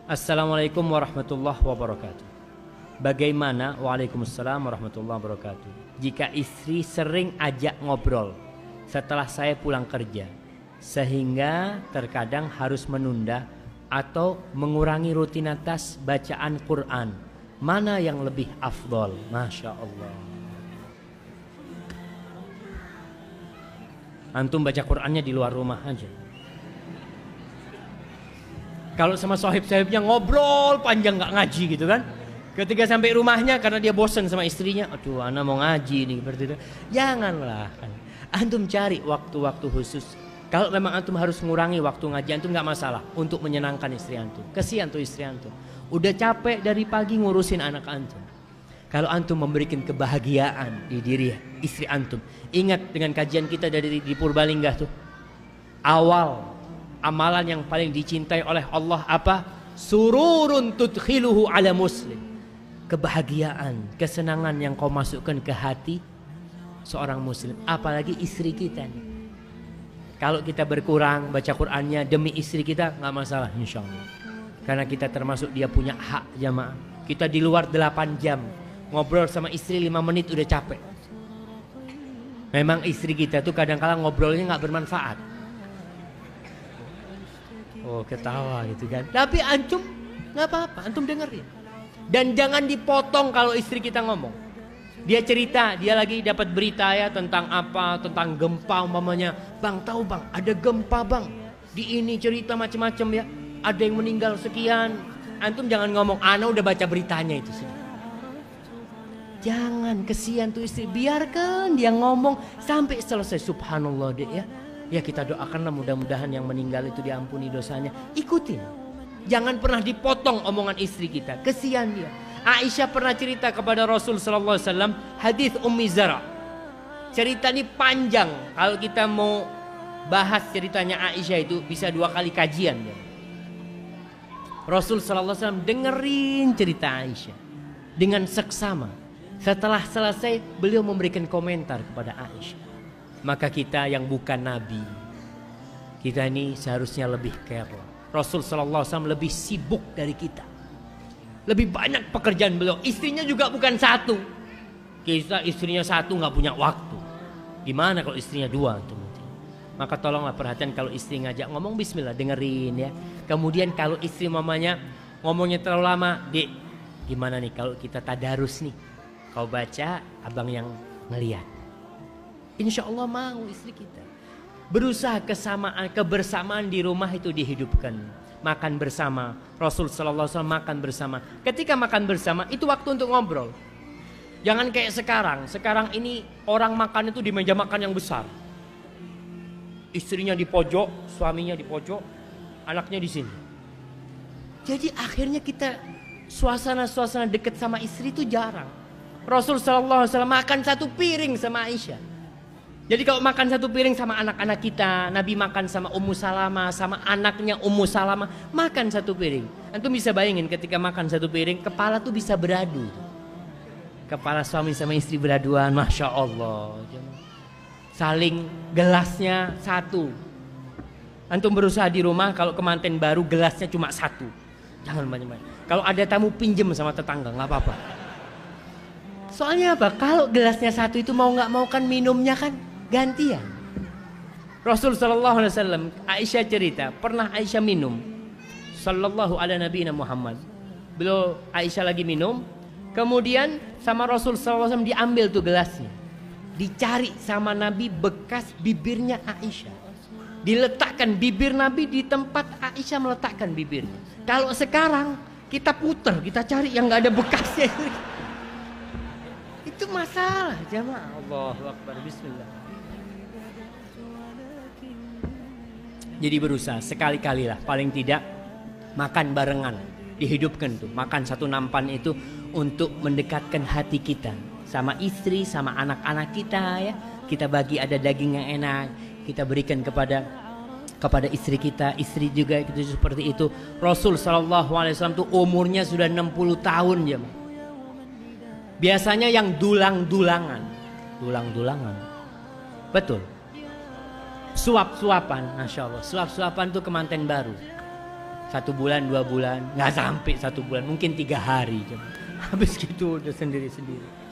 Assalamualaikum warahmatullahi wabarakatuh. Bagaimana? Waalaikumsalam warahmatullahi wabarakatuh. Jika istri sering ajak ngobrol setelah saya pulang kerja, sehingga terkadang harus menunda atau mengurangi rutinitas bacaan Quran, mana yang lebih afdol? Masya Allah. Antum baca Qurannya di luar rumah aja. Kalau sama sahib-sahibnya ngobrol panjang nggak ngaji gitu kan. Ketika sampai rumahnya karena dia bosan sama istrinya, aduh anak mau ngaji nih seperti itu. Janganlah kan. Antum cari waktu-waktu khusus. Kalau memang antum harus mengurangi waktu ngaji antum nggak masalah untuk menyenangkan istri antum. Kesian tuh istri antum. Udah capek dari pagi ngurusin anak antum. Kalau antum memberikan kebahagiaan di diri istri antum. Ingat dengan kajian kita dari di Purbalingga tuh. Awal amalan yang paling dicintai oleh Allah apa? Sururun tudkhiluhu ala muslim. Kebahagiaan, kesenangan yang kau masukkan ke hati seorang muslim, apalagi istri kita nih. Kalau kita berkurang baca Qur'annya demi istri kita nggak masalah insyaallah. Karena kita termasuk dia punya hak jamaah. Kita di luar 8 jam ngobrol sama istri 5 menit udah capek. Memang istri kita tuh kadang-kadang ngobrolnya nggak bermanfaat. Oh ketawa gitu kan. Tapi antum nggak apa-apa, antum dengerin. Dan jangan dipotong kalau istri kita ngomong. Dia cerita, dia lagi dapat berita ya tentang apa, tentang gempa umpamanya. Bang tahu bang, ada gempa bang. Di ini cerita macam-macam ya. Ada yang meninggal sekian. Antum jangan ngomong, ana udah baca beritanya itu sih. Jangan, kesian tuh istri. Biarkan dia ngomong sampai selesai. Subhanallah deh ya. Ya kita doakanlah mudah-mudahan yang meninggal itu diampuni dosanya. Ikutin. Jangan pernah dipotong omongan istri kita. Kesian dia. Aisyah pernah cerita kepada Rasul sallallahu alaihi wasallam hadis Ummi Zara. Cerita ini panjang. Kalau kita mau bahas ceritanya Aisyah itu bisa 2 kali kajian ya. Rasul sallallahu alaihi wasallam dengerin cerita Aisyah dengan seksama. Setelah selesai beliau memberikan komentar kepada Aisyah. Maka kita yang bukan nabi, kita ini seharusnya lebih care. Rasul sallallahu alaihi wasallam lebih sibuk dari kita. Lebih banyak pekerjaan beliau. Istrinya juga bukan satu. Kita istrinya satu nggak punya waktu. Gimana kalau istrinya 2 tuh? Maka tolonglah perhatian kalau istri ngajak ngomong bismillah dengerin ya. Kemudian kalau istri mamanya ngomongnya terlalu lama, Dek, gimana nih kalau kita tadarus nih? Kau baca, abang yang ngeliat. Insya Allah mau istri kita. Berusaha kebersamaan di rumah itu dihidupkan. Makan bersama. Rasul sallallahu alaihi wasallam makan bersama. Ketika makan bersama itu waktu untuk ngobrol. Jangan kayak sekarang. Sekarang ini orang makan itu di meja makan yang besar. Istrinya di pojok, suaminya di pojok, anaknya di sini. Jadi akhirnya kita suasana-suasana dekat sama istri itu jarang. Rasul sallallahu alaihi wasallam makan 1 piring sama Aisyah. Jadi kalau makan 1 piring sama anak-anak kita, Nabi makan sama Ummu Salamah, sama anaknya Ummu Salamah, makan 1 piring. Antum bisa bayangin ketika makan 1 piring, kepala tuh bisa beradu. Kepala suami sama istri beraduan, Masya Allah. Saling gelasnya 1. Antum berusaha di rumah, kalau kemanten baru gelasnya cuma 1. Jangan banyak-banyak. Kalau ada tamu pinjem sama tetangga, gak apa-apa. Soalnya apa? Kalau gelasnya 1 itu mau gak mau kan minumnya kan gantian. Rasul sallallahu alaihi wasallam, Aisyah cerita, pernah Aisyah minum. Sallallahu ala nabiyina Muhammad. Beliau Aisyah lagi minum, kemudian sama Rasul sallallahu alaihi wasallam diambil tuh gelasnya. Dicari sama Nabi bekas bibirnya Aisyah. Diletakkan bibir Nabi di tempat Aisyah meletakkan bibirnya. Kalau sekarang kita puter, kita cari yang enggak ada bekasnya. Itu masalah jamaah. Allahu Akbar, bismillah. Jadi berusaha sekali-kali lah paling tidak makan barengan, dihidupkan tuh. Makan 1 nampan itu untuk mendekatkan hati kita sama istri, sama anak-anak kita ya. Kita bagi ada daging yang enak, kita berikan kepada istri kita, istri juga gitu seperti itu. Rasul sallallahu alaihi wasallam tuh umurnya sudah 60 tahun ya. Biasanya yang dulang-dulangan. Betul. Suap-suapan, Masya Allah. Suap-suapan tuh kemanten baru. 1 1 bulan 2 bulan, nggak sampai 1 bulan, mungkin 3 hari. Habis gitu udah sendiri-sendiri.